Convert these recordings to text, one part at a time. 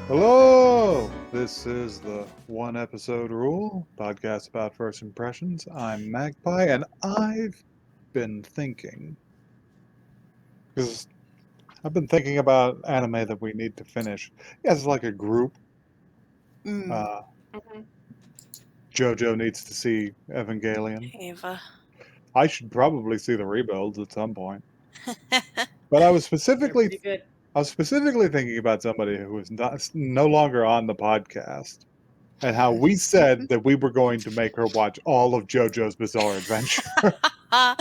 Hello! This is the One Episode Rule podcast about first impressions. I'm Magpie, and I've been thinking, because I've been thinking about anime that we need to finish as like a group. Mm. Uh, Mhm. JoJo needs to see Evangelion. Ava. I should probably see the rebuilds at some point. But I was They're specifically, pretty good. I was specifically thinking about somebody who is no longer on the podcast. And how we said that we were going to make her watch all of JoJo's Bizarre Adventure. uh,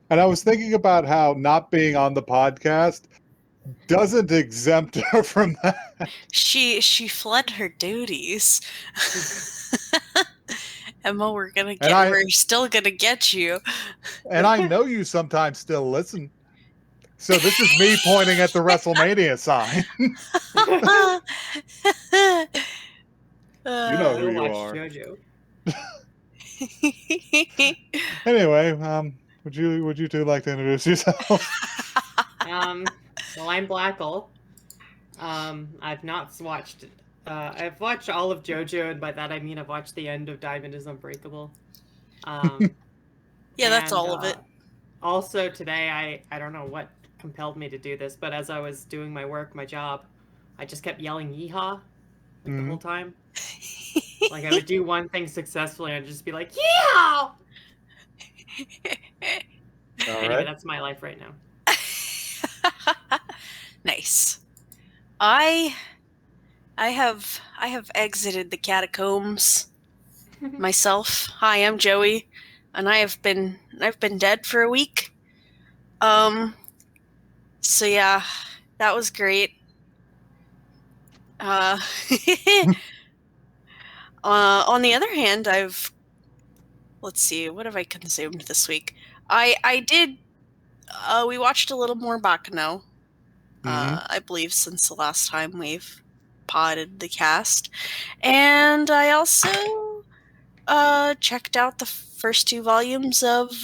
And I was thinking about how not being on the podcast doesn't exempt her from that. she fled her duties. Emma, we're still gonna get you. And I know you sometimes still listen. So this is me pointing at the WrestleMania sign. You know who We'll you watch are. JoJo. Anyway, would you two like to introduce yourselves? Well, I'm Blackle. I've not watched. I've watched all of JoJo, and by that I mean I've watched the end of Diamond is Unbreakable. Yeah, that's and, all of it. Also today, I don't know what compelled me to do this, but as I was doing my work, my job, I just kept yelling "yeehaw" like the whole time. Like I would do one thing successfully, and I'd just be like "yeehaw." Anyway, that's my life right now. Nice. I have exited the catacombs myself. Hi, I'm Joey, and I've been dead for a week. So yeah, that was great. On the other hand, let's see, what have I consumed this week? We watched a little more Baccano, I believe, since the last time we've potted the cast. And I also checked out the first 2 volumes of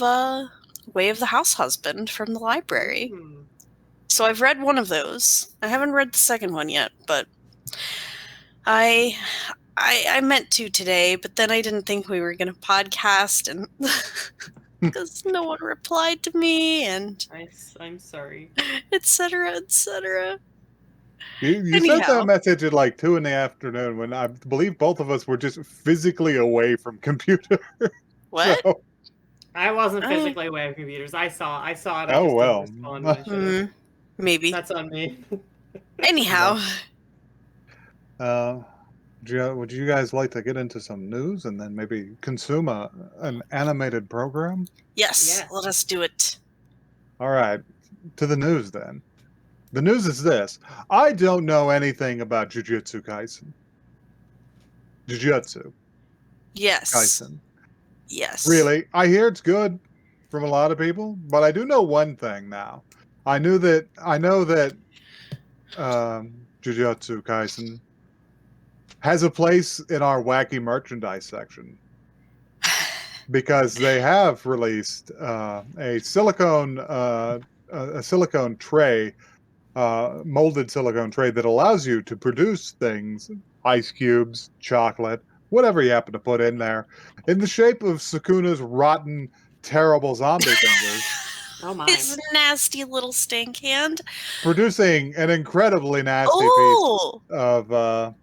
Way of the House Husband from the library. So I've read one of those. I haven't read the second one yet, but I meant to today, but then I didn't think we were going to podcast, and because no one replied to me, and I'm sorry, etc. etc. You sent that message at like 2 PM when I believe both of us were just physically away from computer. What? So, I wasn't physically away from computers. I saw it. I oh just well. didn't respond when I should have. Maybe. That's on me. Anyhow. Would you guys like to get into some news and then maybe consume an animated program? Yes, let us do it. All right, to the news then. The news is this. I don't know anything about Jujutsu Kaisen. Jujutsu. Yes. Kaisen. Yes. Really? I hear it's good from a lot of people, but I do know one thing now. I know that Jujutsu Kaisen has a place in our wacky merchandise section because they have released a silicone tray, molded silicone tray that allows you to produce things, ice cubes, chocolate, whatever you happen to put in there, in the shape of Sukuna's rotten, terrible zombie fingers. Oh my. His nasty little stink hand. Producing an incredibly nasty piece of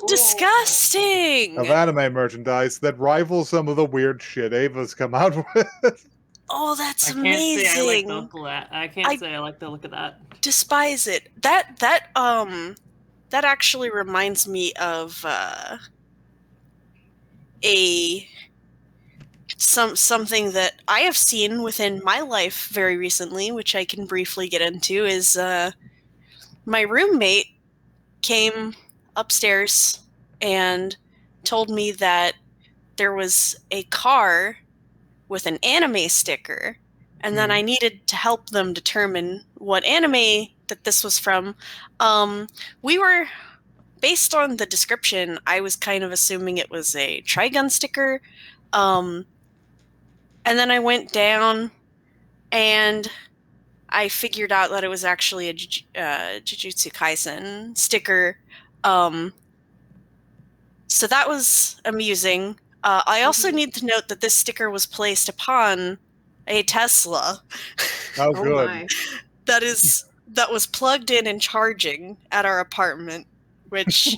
disgusting! of anime merchandise that rivals some of the weird shit Ava's come out with. Oh, that's amazing! I can't say I like the look of that. Despise it. That actually reminds me of something that I have seen within my life very recently, which I can briefly get into, is my roommate came upstairs and told me that there was a car with an anime sticker, and then I needed to help them determine what anime that this was from. We were, based on the description, I was kind of assuming it was a Trigun sticker. And then I went down, and I figured out that it was actually a Jujutsu Kaisen sticker. So that was amusing. I also need to note that this sticker was placed upon a Tesla. Oh, Oh good. my. that was plugged in and charging at our apartment, which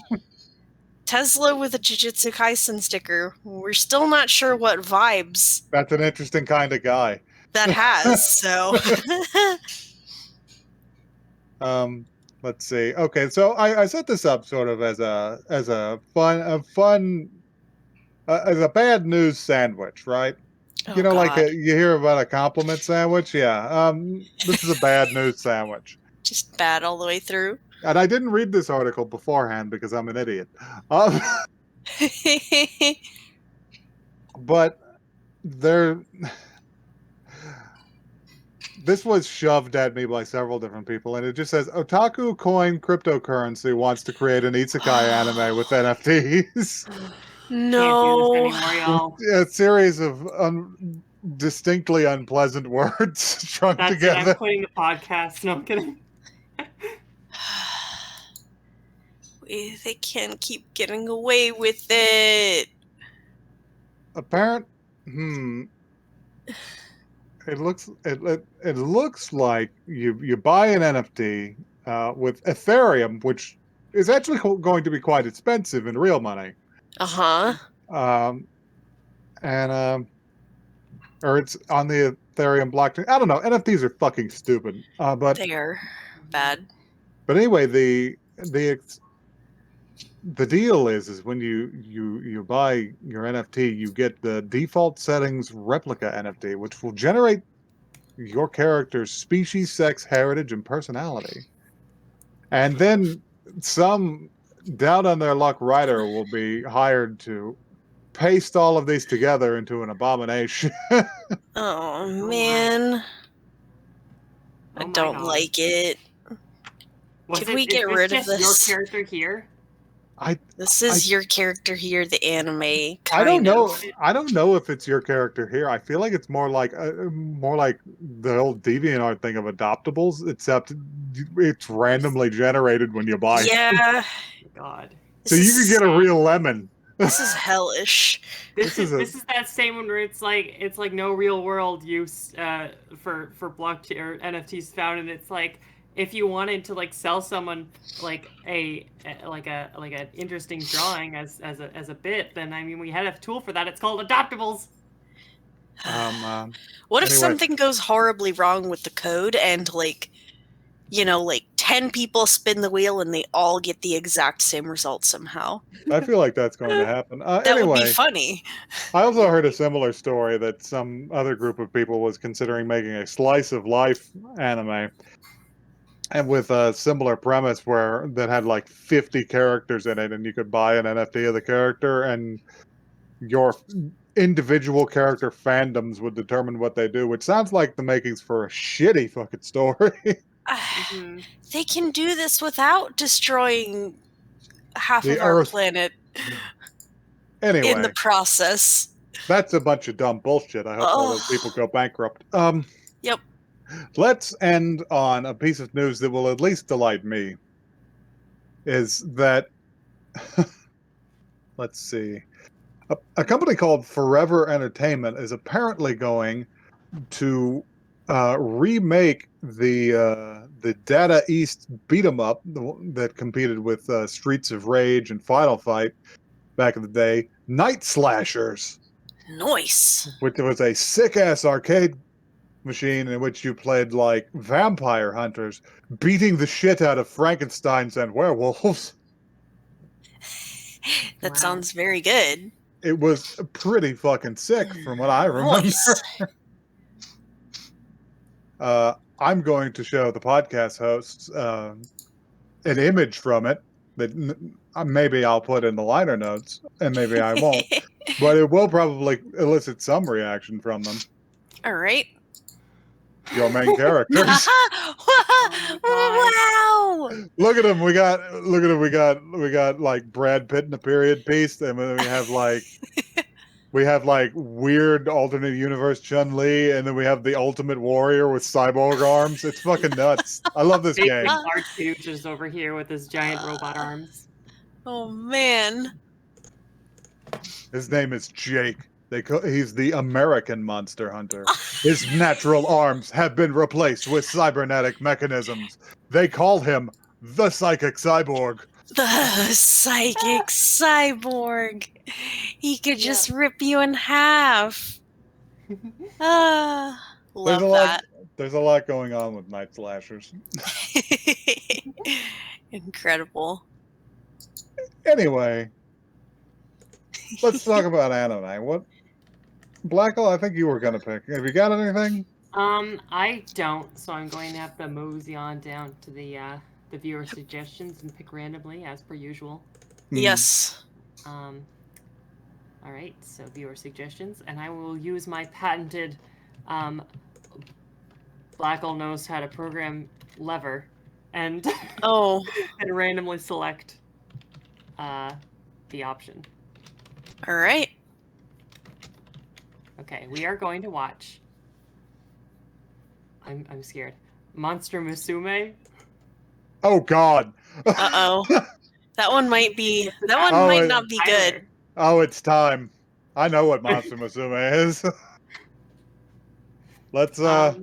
Tesla with a Jujutsu Kaisen sticker. We're still not sure what vibes That's an interesting kind of guy. that has. So Let's see. Okay, so I set this up sort of as a as a bad news sandwich, right? oh Like god, you hear about a compliment sandwich. Yeah. This is a bad news sandwich. just bad all the way through. And I didn't read this article beforehand because I'm an idiot. Um, but there, this was shoved at me by several different people, and it just says Otaku Coin Cryptocurrency wants to create an isekai anime with NFTs. Can't do this No. anymore, y'all. A series of distinctly unpleasant words strung That's it. together. I'm quitting the podcast. No, I'm kidding. They can't keep getting away with it. It looks like you buy an NFT with Ethereum, which is actually going to be quite expensive in real money. Uh-huh. Or it's on the Ethereum blockchain. I don't know. NFTs are fucking stupid. But They are bad. But anyway, the deal is when you buy your NFT, you get the default settings replica NFT, which will generate your character's species, sex, heritage, and personality. And then some down on their luck writer will be hired to paste all of these together into an abomination. Oh man. Oh I my don't God. like it. Was Could it- we is get this rid of just this? Your character here. This is your character here, the anime. I don't Kind know. of. I don't know if it's your character here. I feel like it's more like the old DeviantArt thing of adoptables, except it's randomly generated when you buy. Yeah. God. So you could get a real lemon. This is hellish. This This is is that same one where it's like no real world use for blockchain or NFTs found, and it's like if you wanted to like sell someone like an interesting drawing as a bit, then I mean we had a tool for that. It's called adoptables. What if anyway. something goes horribly wrong with the code and like 10 people spin the wheel and they all get the exact same result somehow? I feel like that's going to happen. That would be funny. I also heard a similar story that some other group of people was considering making a slice of life anime, and with a similar premise that had like 50 characters in it, and you could buy an NFT of the character, and your individual character fandoms would determine what they do, which sounds like the makings for a shitty fucking story. Mm-hmm. They can do this without destroying half The of our Earth. planet Anyway, in the process. that's a bunch of dumb bullshit. I hope all those people go bankrupt. Yep. Let's end on a piece of news that will at least delight me. Is that let's see. A company called Forever Entertainment is apparently going to remake the Data East beat 'em up that competed with Streets of Rage and Final Fight back in the day, Night Slashers. Nice. Which was a sick ass arcade machine in which you played like vampire hunters beating the shit out of Frankensteins and werewolves. That Wow. sounds very good. It was pretty fucking sick from what I remember. Nice. I'm going to show the podcast hosts an image from it that maybe I'll put in the liner notes, and maybe I won't. But it will probably elicit some reaction from them. All right. Your main characters. Wow. Look at them. We got like Brad Pitt in a period piece, and then we have like We have like weird alternate universe Chun-Li, and then we have the Ultimate Warrior with cyborg arms. It's fucking nuts. I love this Big game. R2 just over here with his giant robot arms. Oh man. His name is Jake. He's the American Monster Hunter. His natural arms have been replaced with cybernetic mechanisms. They call him the Psychic Cyborg. The psychic cyborg. He could just rip you in half. Love that. There's a lot going on with Night Slashers. Incredible. Anyway, let's talk about anime. What, Blackle? I think you were gonna pick. Have you got anything? I don't, so I'm going to have to mosey on down to the viewer suggestions and pick randomly as per usual. Yes. All right, so viewer suggestions, and I will use my patented Blackle knows how to program lever, and and randomly select the option. All right. Okay, we are going to watch. I'm scared. Monster Musume. Oh God. Uh-oh. That one might be. That one might not be good. Oh, it's time. I know what Monster Musume is. Let's yeah,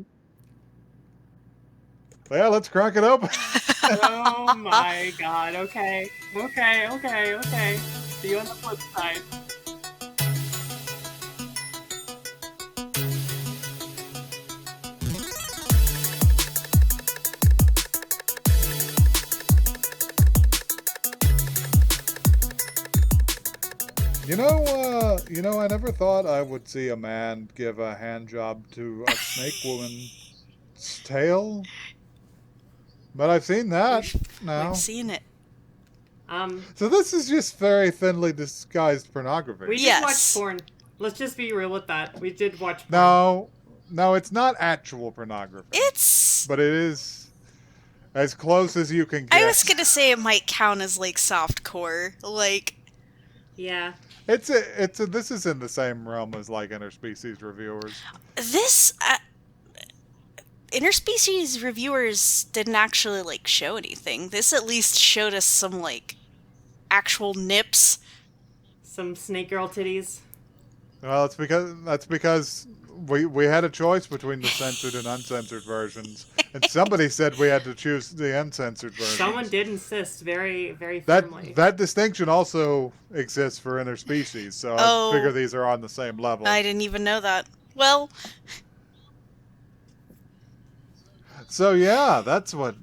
let's crack it open. Oh my God. Okay. See you on the flip side. You know, I never thought I would see a man give a hand job to a snake woman's tail. But I've seen that now. We've seen it. So this is just very thinly disguised pornography. We did watch porn. Let's just be real with that. We did watch No, porn. it's not actual pornography. But it is as close as you can get. I was gonna say it might count as like softcore, like. Yeah. This is in the same realm as like interspecies reviewers. This interspecies reviewers didn't actually like show anything. This at least showed us some like actual nips, some snake girl titties. Well, that's because we had a choice between the censored and uncensored versions, and somebody said we had to choose the uncensored version. Someone did insist very, very firmly. That distinction also exists for interspecies, so I figure these are on the same level. I didn't even know that. Well, so yeah, that's what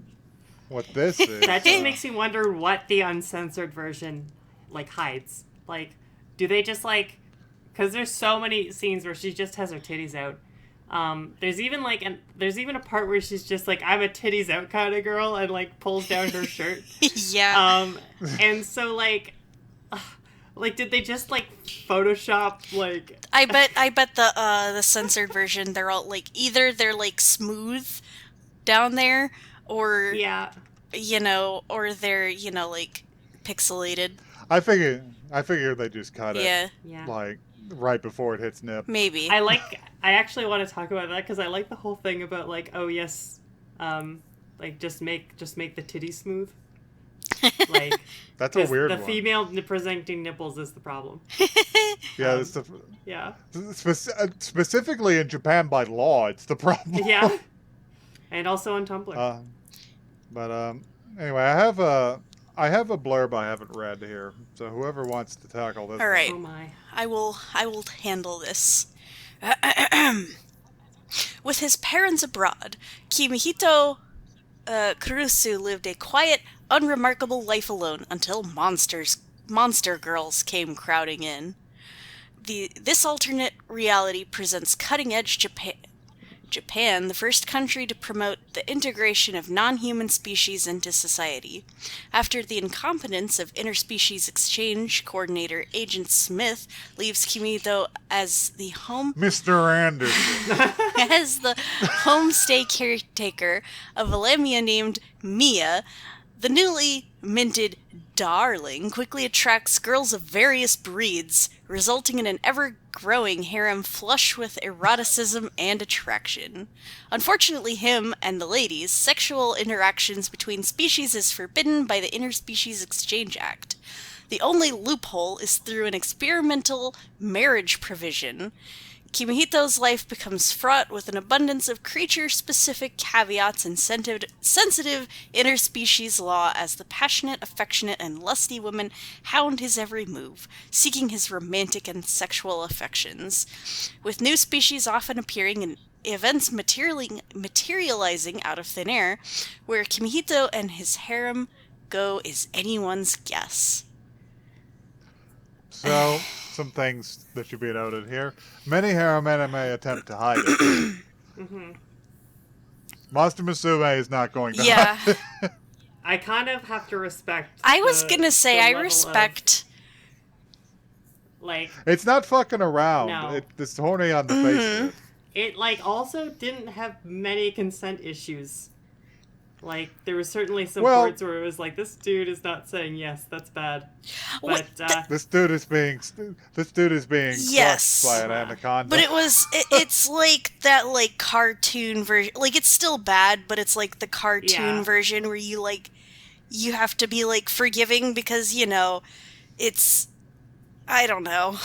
this is. That just makes me wonder what the uncensored version like hides. Like, do they just like? Because there's so many scenes where she just has her titties out. There's even a part where she's just like, I'm a titties out kind of girl, and like pulls down her shirt. Yeah. And so like did they just like Photoshop like? I bet the censored version they're all like either they're like smooth down there or or they're like pixelated. I figure they just cut it. Yeah. Like right before it hits nip. Maybe. I actually want to talk about that because I like the whole thing about like, oh yes, like just make the titties smooth. Like that's a weird one. The female presenting nipples is the problem. Yeah, specifically in Japan by law, it's the problem. Yeah, and also on Tumblr. But anyway, I have a blurb I haven't read here, so whoever wants to tackle this. All right. Oh my. I will handle this. With his parents abroad, Kimihito Kurusu lived a quiet, unremarkable life alone until monster girls came crowding in. This alternate reality presents cutting-edge Japan, the first country to promote the integration of non-human species into society. After the incompetence of interspecies exchange coordinator Agent Smith leaves Kimito as the Mr. Anderson as the homestay caretaker of a lamia named Mia, the newly minted darling quickly attracts girls of various breeds, resulting in an ever-growing harem flush with eroticism and attraction. Unfortunately, him and the ladies' sexual interactions between species is forbidden by the Interspecies Exchange Act. The only loophole is through an experimental marriage provision. Kimihito's life becomes fraught with an abundance of creature-specific caveats and sensitive interspecies law as the passionate, affectionate, and lusty women hound his every move, seeking his romantic and sexual affections. With new species often appearing in events materializing out of thin air, where Kimihito and his harem go is anyone's guess. So, some things that should be noted here. Many harem anime attempt to hide it. Mm-hmm. Monster Musume is not going to Yeah. hide it. I kind of have to respect. I was gonna say, I respect... Like, It's not fucking around. No. It's horny on the face of it. it, like, also didn't have many consent issues. Like, there was certainly some parts where it was like, this dude is not saying yes, that's bad. But, This dude is being Yes. crushed by an anaconda. But it's like that, like, cartoon version. Like, it's still bad, but it's like the cartoon version where you have to be, like, forgiving because, you know, it's, I don't know.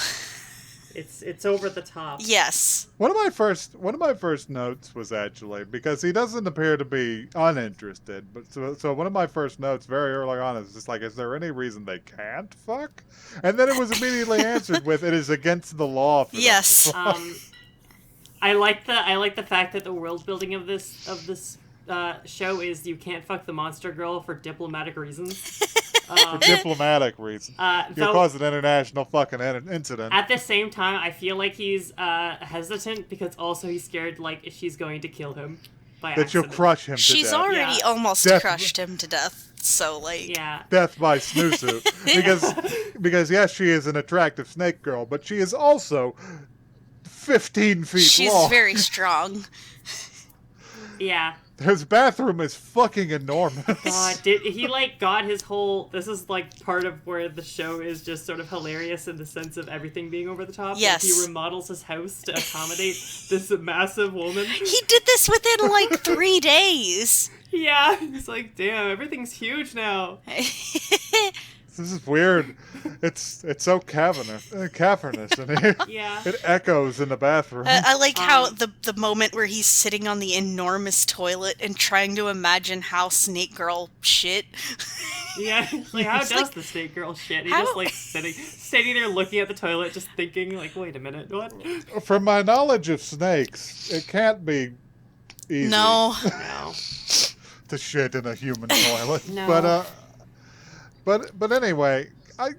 It's over the top. Yes. One of my first notes was actually, because he doesn't appear to be uninterested, but so one of my first notes very early on is just like, is there any reason they can't fuck? And then it was immediately answered with, it is against the law for them to fuck. I like the fact that the world building of this show is you can't fuck the monster girl for diplomatic reasons. For diplomatic reasons. You'll cause an international fucking incident. At the same time, I feel like he's hesitant because also he's scared, like, she's going to kill him by accident. That you'll crush him to death. She's already almost crushed him to death, so, like... Yeah. Death by Snoozu. because yes, she is an attractive snake girl, but she is also 15 feet long. She's very strong. Yeah. His bathroom is fucking enormous. God, did he, like, got his whole... This is, like, part of where the show is just sort of hilarious in the sense of everything being over the top. Yes. Like, he remodels his house to accommodate this massive woman. He did this within, like, 3 days. Yeah, he's like, damn, everything's huge now. This is weird. It's so cavernous in here. Yeah. It echoes in the bathroom. I like how the moment where he's sitting on the enormous toilet and trying to imagine how Snake Girl shit. Yeah, like, how does the Snake Girl shit? He's just, like, sitting there looking at the toilet, just thinking, like, wait a minute, what? From my knowledge of snakes, it can't be easy. No. To shit in a human toilet. No. But anyway, I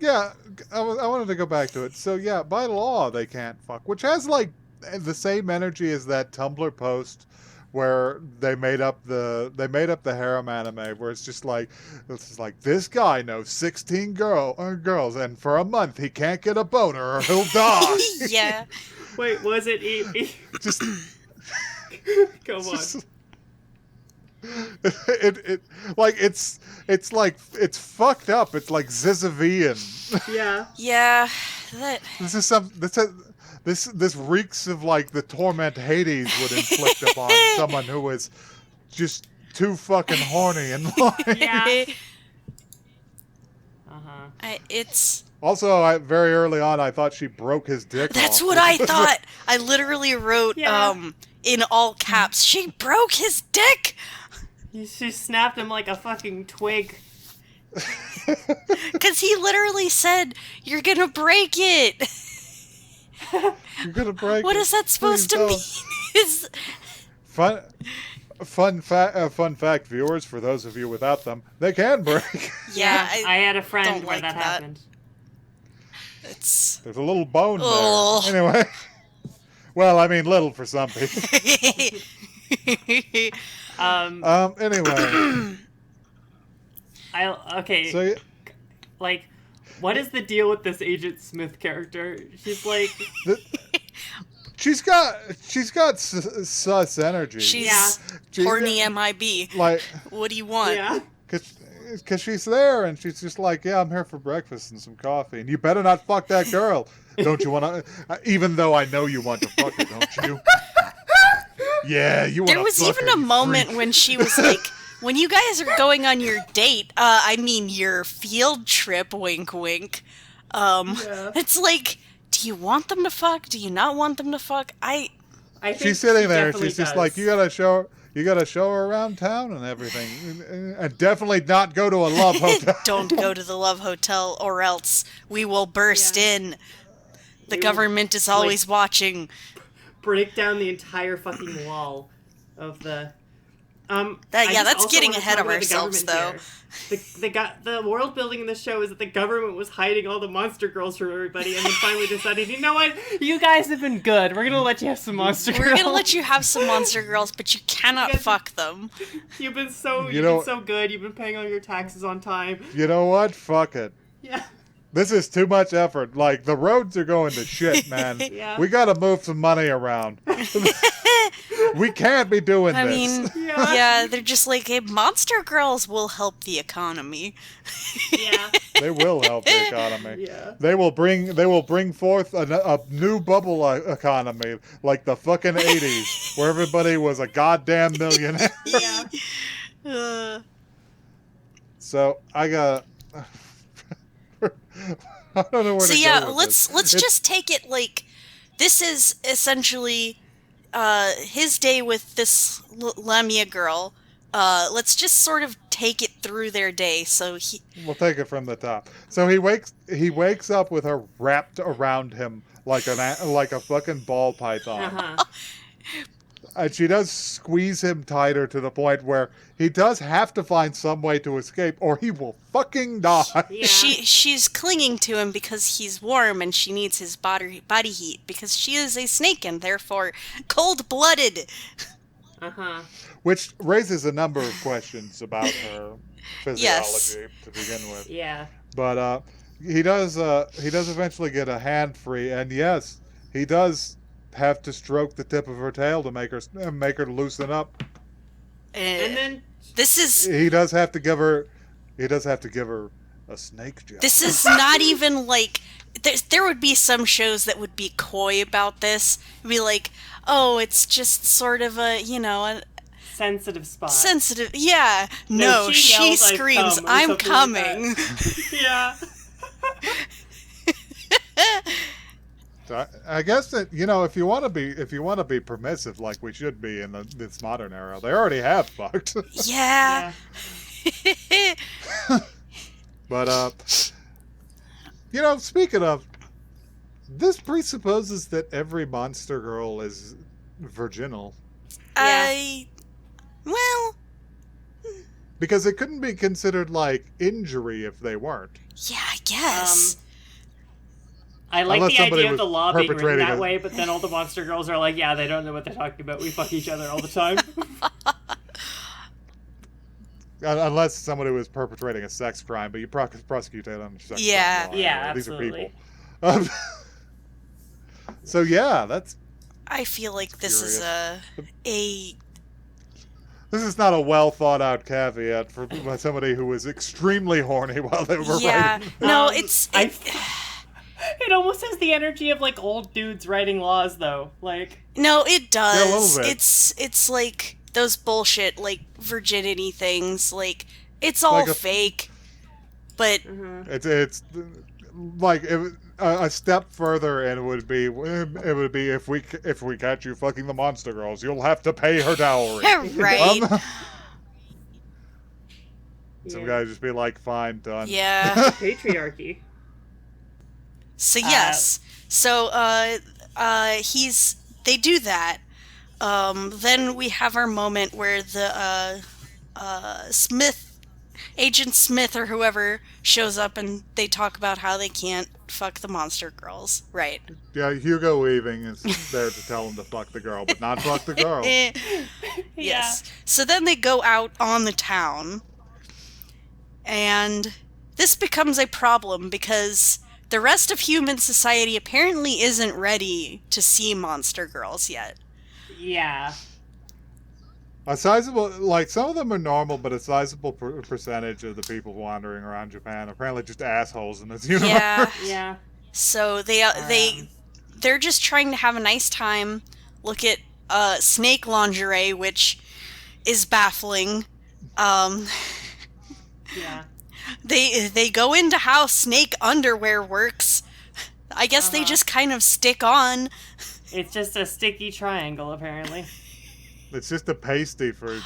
wanted to go back to it. So yeah, by law they can't fuck, which has like the same energy as that Tumblr post where they made up the harem anime, where it's just like this guy knows 16 girls, and for a month he can't get a boner or he'll die. Yeah. Wait, was it Just come on. It's fucked up. It's like Zizavian. Yeah. Yeah. This reeks of like the torment Hades would inflict upon someone who is just too fucking horny in life. Yeah. It's... Also, very early on, I thought she broke his dick That's off. what I thought. I literally wrote, in all caps, she broke his dick! She snapped him like a fucking twig. Because he literally said, you're gonna break it! You're gonna break What it. is that supposed Please to mean? Fun fact, viewers, for those of you without them, they can break. Yeah, I had a friend don't where like that happened. It's... There's a little bone Oh. there. Anyway. Well, I mean, little for some people. Anyway. Okay. So, like, what is the deal with this Agent Smith character? She's like... She's got sus energy. She's horny MIB. Like, what do you want? Yeah. because she's there and she's just like, yeah, I'm here for breakfast and some coffee, and you better not fuck that girl. Don't you want to? Even though I know you want to fuck her, don't you? Yeah, you want to. There was fuck even her, a you moment freak. when she was like, when you guys are going on your date, I mean your field trip, wink wink, Yeah. it's like, do you want them to fuck? Do you not want them to fuck? I think She's sitting she there. definitely She's just does. like, you gotta show her around town and everything, and definitely not go to a love hotel. Don't go to the love hotel or else we will burst Yeah. in. The We will, government is like, always watching. break down the entire fucking wall of the. I Yeah, just that's also getting wanna ahead talk of about the ourselves, though. government here. The world building in the show is that the government was hiding all the monster girls from everybody, and then finally decided, you know what? You guys have been good. We're gonna let you have some monster girls. We're gonna let you have some monster girls, but you cannot You guys- fuck them. You've been so good. You've been paying all your taxes on time. You know what? Fuck it. Yeah. This is too much effort. Like, the roads are going to shit, man. Yeah. We gotta move some money around. We can't be doing I this. mean, Yeah. yeah, they're just like, hey, monster girls will help the economy. Yeah. They will help the economy. Yeah. They will bring forth a new bubble economy, like the fucking 80s, where everybody was a goddamn millionaire. Yeah. Uh, So I got. I don't know where so to yeah, go with let's this. just take it like this is essentially his day with this Lamia girl. Let's just sort of take it through their day. So We'll take it from the top. So he wakes up with her wrapped around him like a fucking ball python. Uh-huh. And she does squeeze him tighter to the point where he does have to find some way to escape, or he will fucking die. Yeah. she's clinging to him because he's warm and she needs his body heat because she is a snake and therefore cold-blooded. Uh-huh. Which raises a number of questions about her physiology Yes. to begin with. Yeah. But he does eventually get a hand free, and yes, he does have to stroke the tip of her tail to make her loosen up. And then This is He does have to give her a snake job. This is not even like there would be some shows that would be coy about this. It'd be like, oh, it's just sort of a a sensitive spot. sensitive. Yeah, no, she she yells, "I've screams, come," or "I'm something like coming!" Yeah. I guess that if you want to be permissive like we should be in this modern era, they already have fucked. Yeah. But speaking of, this presupposes that every monster girl is virginal, Well, because it couldn't be considered like injury if they weren't. yeah, I guess. I like Unless the somebody idea of was the law being written perpetrating that a- way, but then all the monster girls are like, yeah, they don't know what they're talking about. We fuck each other all the time. Unless somebody was perpetrating a sex crime, but you prosecute that on sex Yeah. crime law. Yeah, These are absolutely. people. So yeah, that's I feel like this is a this is not a well thought out caveat for by somebody who was extremely horny while they were yeah. writing. No, It almost has the energy of like old dudes writing laws, though. Like, no, it does. Yeah, a little bit. It's like those bullshit like virginity things. Like it's all Like a- fake, but It's like a step further, and it would be if we catch you fucking the monster girls, you'll have to pay her dowry. right? Some yeah. guy just be like, fine, done. Yeah. Patriarchy. So yes. So they do that. Then we have our moment where the Agent Smith or whoever shows up and they talk about how they can't fuck the monster girls. Right. Yeah, Hugo Weaving is there to tell him to fuck the girl, but not fuck the girl. Yes. So then they go out on the town. And this becomes a problem because the rest of human society apparently isn't ready to see monster girls yet. Yeah. A sizable, like, some of them are normal, but a sizable percentage of the people wandering around Japan are apparently just assholes in this universe. Yeah. Yeah. So they're just trying to have a nice time. Look at snake lingerie, which is baffling. Yeah. They go into how snake underwear works. I guess they just kind of stick on. It's just a sticky triangle, apparently. It's just a pasty for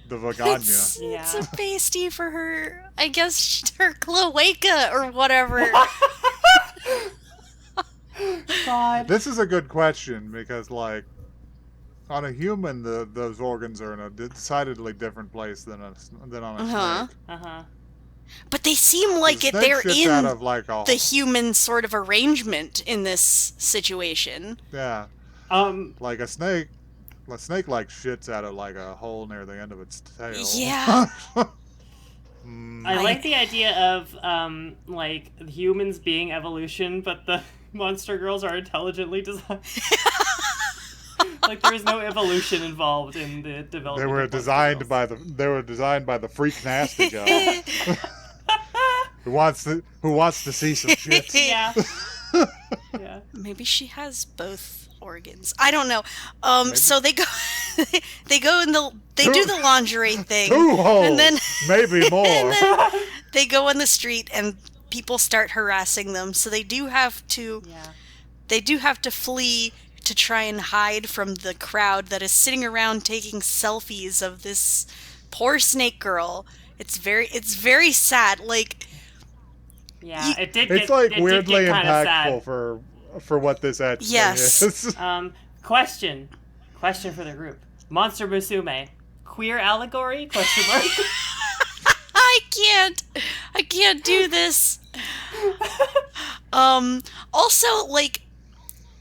the vagina. It's a pasty for her, I guess, her cloaca or whatever. God. This is a good question because, like, on a human, those organs are in a decidedly different place than on a snake. But they seem like they're in out of, like, the human sort of arrangement in this situation. Yeah. Like a snake like shits out of like a hole near the end of its tail. Yeah. I like the idea of like humans being evolution, but the monster girls are intelligently designed. Like there is no evolution involved in the development. They were designed by the freak nasty guy. who wants to see some shit. Yeah. Yeah. Maybe she has both organs. I don't know. So they go they do the lingerie thing. 2 holes, and then maybe more. And then they go on the street and people start harassing them. So they do have to flee to try and hide from the crowd that is sitting around taking selfies of this poor snake girl. It's very sad. Like, yeah, it's weirdly impactful for what this actually is. Question for the group: Monster Musume, queer allegory? Question mark. I can't do this. Also, like,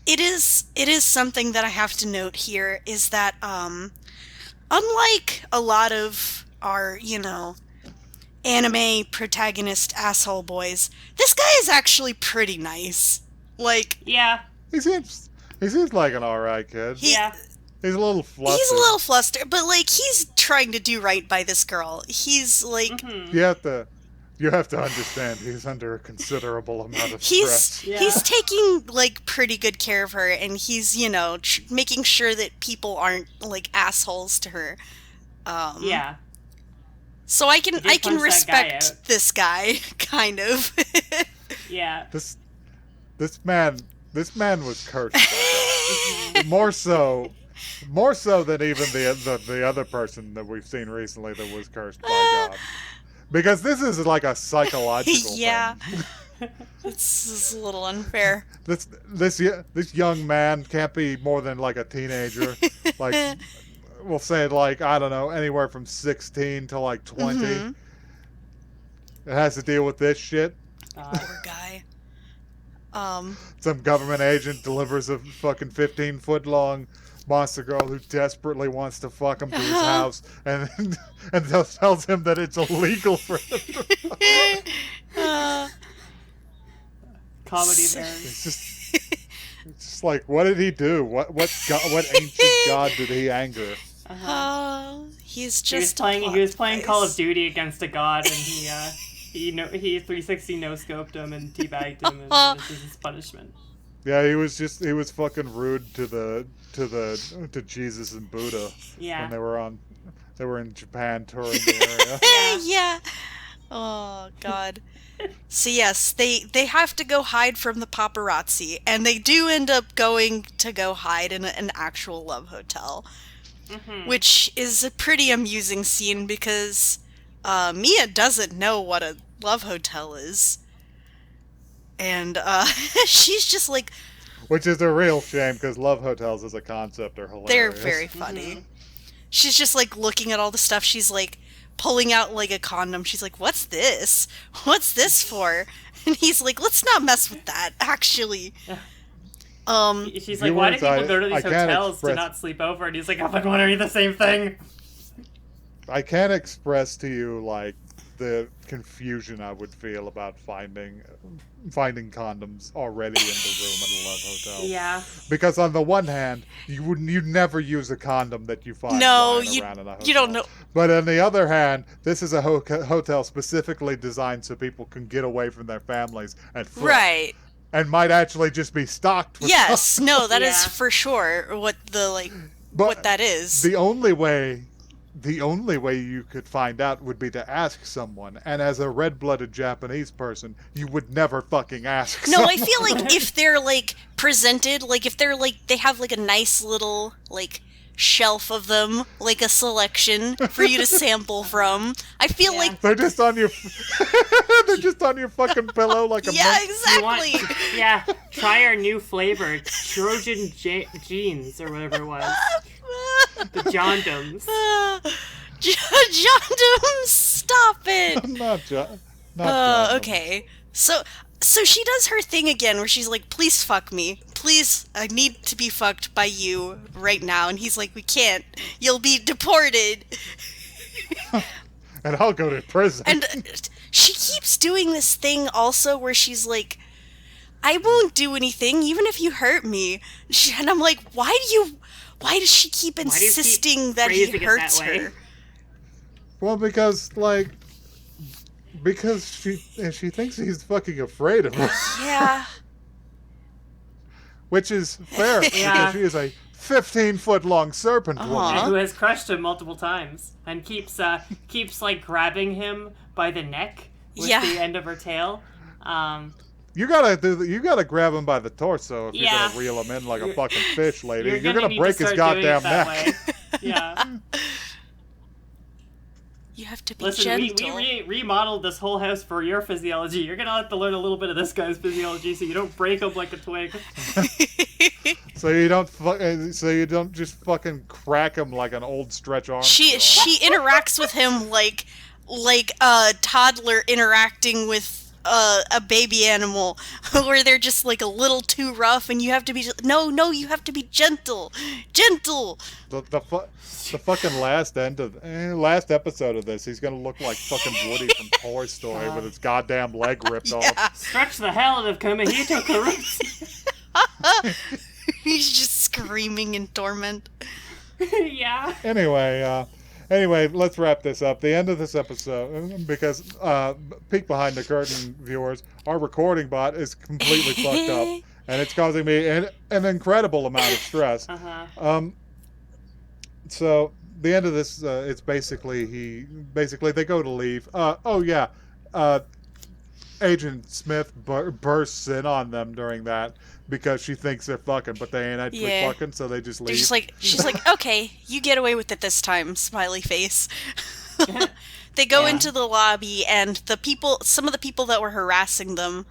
it is something that I have to note here is that unlike a lot of our, anime protagonist asshole boys, this guy is actually pretty nice. Like, yeah, he seems like an alright kid. He's a little flustered. He's a little flustered, but like he's trying to do right by this girl. He's like you have to understand he's under a considerable amount of stress. He's taking like pretty good care of her, and he's making sure that people aren't like assholes to her. Yeah. So I can respect this guy, kind of. Yeah. This man was cursed by God. More so than even the other person that we've seen recently that was cursed by God. Because this is like a psychological thing. This is a little unfair. This young man can't be more than like a teenager. Like, we'll say like, I don't know, anywhere from 16 to like 20. Mm-hmm. It has to deal with this shit. Poor guy. Some government agent delivers a fucking 15-foot long monster girl who desperately wants to fuck him to his house and tells him that it's illegal for him to comedy there. It's just like, what did he do? What ancient god did he anger? He was playing Call of Duty against a god, and he 360 no-scoped him and teabagged him, and this is his punishment. Yeah, he was fucking rude to Jesus and Buddha. Yeah. When they were in Japan touring the area. Yeah. Oh God. So yes, they have to go hide from the paparazzi, and they do end up going to go hide in an actual love hotel, which is a pretty amusing scene because Mia doesn't know what a love hotel is. And she's just like... Which is a real shame, because love hotels as a concept are hilarious. They're very funny. She's just like looking at all the stuff. She's like pulling out like a condom. She's like, what's this? What's this for? And he's like, let's not mess with that, actually. She's like, why do people go to these hotels to not sleep over? And he's like, I've been wondering the same thing. I can't express to you, like, the confusion I would feel about finding condoms already in the room at a love hotel. Yeah. Because on the one hand, you'd never use a condom that you find No, lying around in a hotel. you don't know. But on the other hand, this is a hotel specifically designed so people can get away from their families and fuck. Right. And might actually just be stocked with Yes, no, that is Yeah. for sure what the But what that is. The only way you could find out would be to ask someone. And as a red-blooded Japanese person, you would never fucking ask No, someone. I feel like if they're presented, if they're they have a nice little shelf of them, a selection for you to sample from. I feel like They're just on your they're just on your fucking pillow like a yeah, mint. exactly. Yeah, try our new flavor, Trojan jeans or whatever it was. The Jondums. Jondum, stop it. Not John. Okay. So she does her thing again where she's like, please fuck me. Please, I need to be fucked by you right now. And he's like, we can't. You'll be deported. And I'll go to prison. And she keeps doing this thing also where she's like, I won't do anything even if you hurt me. And I'm like, why does she keep insisting that he hurts her? Well, because she thinks he's fucking afraid of her. Yeah. Which is fair, Yeah. because she is a 15-foot-long serpent woman. And who has crushed him multiple times and keeps grabbing him by the neck with the end of her tail. You gotta grab him by the torso if you're Yeah. gonna reel him in like a fucking fish, lady. You're gonna gonna break his goddamn neck. Yeah. You have to be Listen, gentle. we remodeled this whole house for your physiology. You're gonna have to learn a little bit of this guy's physiology so you don't break him like a twig. So you don't just fucking crack him like an old Stretch Armstrong. She interacts with him like a toddler interacting with a baby animal, where they're just a little too rough, and you have to be you have to be gentle. The fucking last episode of this, he's gonna look like fucking Woody from Toy Story with his goddamn leg ripped off. Stretch the hell out of Kamehito Karusi. He's just screaming in torment. Yeah. Anyway, let's wrap this up. The end of this episode, because peek behind the curtain, viewers, our recording bot is completely fucked up, and it's causing me an incredible amount of stress. So the end of this, it's basically they go to leave. Agent Smith bursts in on them during that because she thinks they're fucking, but they ain't actually fucking, so they just leave. She's like, okay, you get away with it this time, smiley face. They go into the lobby, and some of the people that were harassing them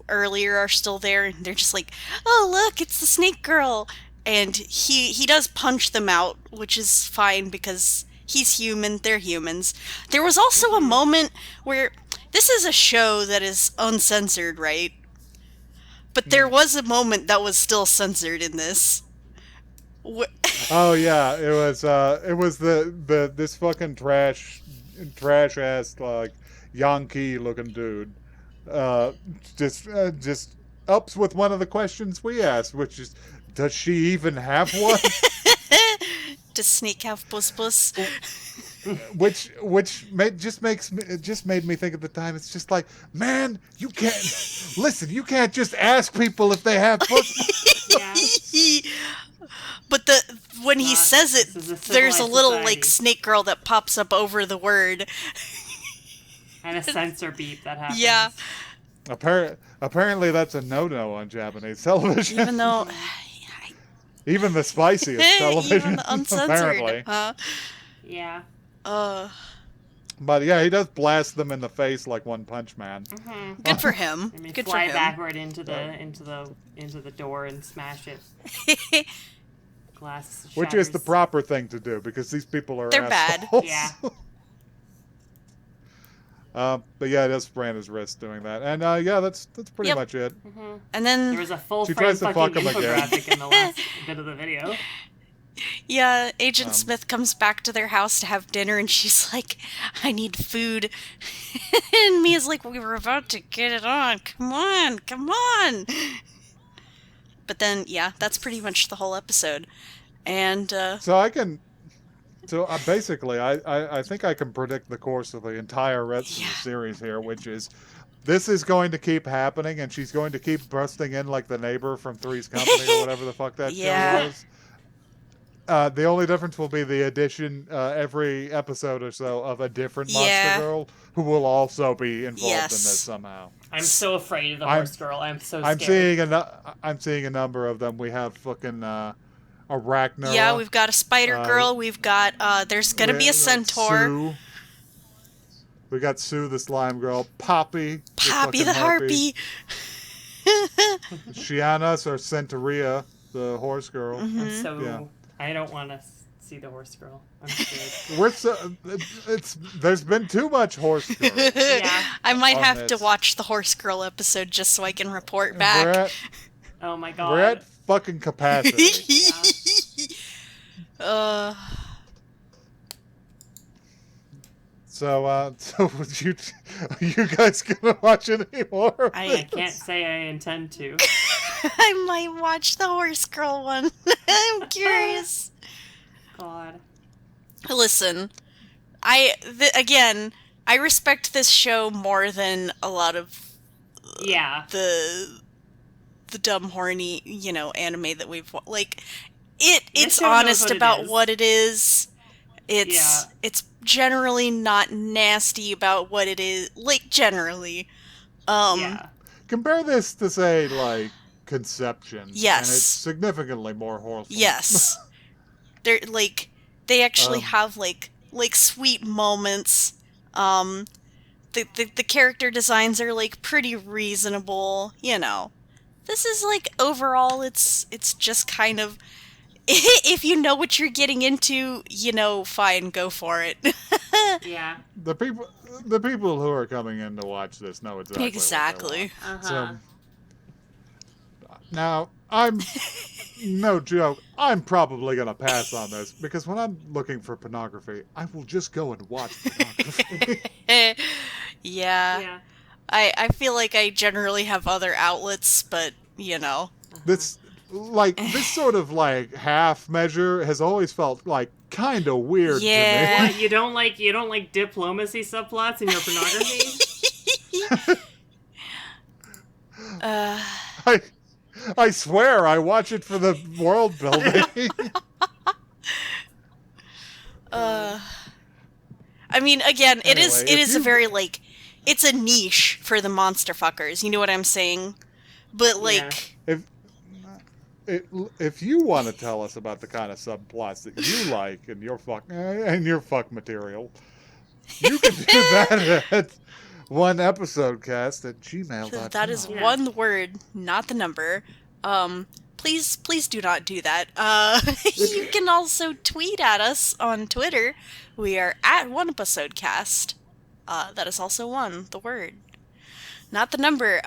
earlier are still there, and they're just like, oh, look, it's the snake girl. And he does punch them out, which is fine because he's human, they're humans. There was also a moment where, this is a show that is uncensored, right? But there was a moment that was still censored in this. Oh yeah, it was this fucking trash ass Yankee looking dude, just ups with one of the questions we asked, which is, does she even have one? Does Snake have puss? Which just made me think at the time. It's just like, man, you can't you can't just ask people if they have puss. But when he says it, there's a little snake girl that pops up over the word, and a censor beep that happens. Yeah. Apparently that's a no-no on Japanese television. Even though, even the spiciest television, even the uncensored, apparently. Yeah. But yeah, he does blast them in the face like One Punch Man. Mm-hmm. Good for him. And Good fly for him. backward into the door and smash it. Glass shatters. Which is the proper thing to do, because these people are They're assholes. bad. Yeah. But yeah, he does sprain his wrist doing that, and that's pretty much it. Mm-hmm. And then there was a full She frame tries to fucking fuck him again. infographic in the last bit of the video. Yeah, Agent Smith comes back to their house to have dinner, and she's like, I need food. And Mia's like, we were about to get it on. Come on, come on. But then, yeah, that's pretty much the whole episode. And, basically, I think I can predict the course of the entire rest of the series here, which is this is going to keep happening, and she's going to keep busting in like the neighbor from Three's Company or whatever the fuck that show was. The only difference will be the addition every episode or so of a different monster girl who will also be involved in this somehow. I'm so afraid of the horse girl. I'm so scared. I'm seeing a number of them. We have fucking Arachna. Yeah, we've got a spider girl. We've got there's gonna be a centaur. Sue. We got Sue the slime girl. Poppy the harpy. Shianas or Centaurea, the horse girl. I don't want to see the horse girl. I'm scared. There's been too much horse girl. Yeah. I might have to watch the horse girl episode just so I can report back. Oh my god. We're at fucking capacity. So would you guys gonna watch any more? I can't say I intend to. I might watch the horse girl one. I'm curious. God. Listen, again, I respect this show more than a lot of the dumb horny, anime that we've like. It's honest about what it is. It's generally not nasty about what it is. Like generally, Compare this to say like Conception. Yes. And it's significantly more wholesome. Yes. They're like they actually have like sweet moments. The character designs are like pretty reasonable, This is like overall it's just kind of if you know what you're getting into, fine, go for it. Yeah. The people who are coming in to watch this know exactly. Uh-huh. So, now, I'm no joke. I'm probably gonna pass on this because when I'm looking for pornography, I will just go and watch pornography. Yeah. I feel like I generally have other outlets, but This sort of like half measure has always felt like kind of weird to me. What, you don't like diplomacy subplots in your pornography? I swear I watch it for the world building. I mean, again, it is a very it's a niche for the monster fuckers. You know what I'm saying? But if you want to tell us about the kind of subplots that you like in your fuck material, you can do that at oneepisodecast@gmail.com. That is one word, not the number. Please do not do that. You can also tweet at us on Twitter. We are at oneepisodecast. That is also one, the word, not the number.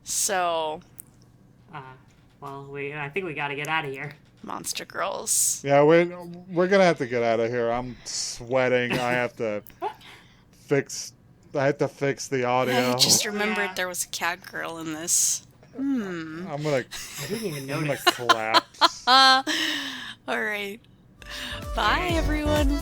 So. I think we gotta get out of here. Monster girls. Yeah, we're gonna have to get out of here. I'm sweating. I have to fix the audio. I just remembered there was a cat girl in this. I didn't even I'm notice. gonna collapse. All right. Bye, everyone.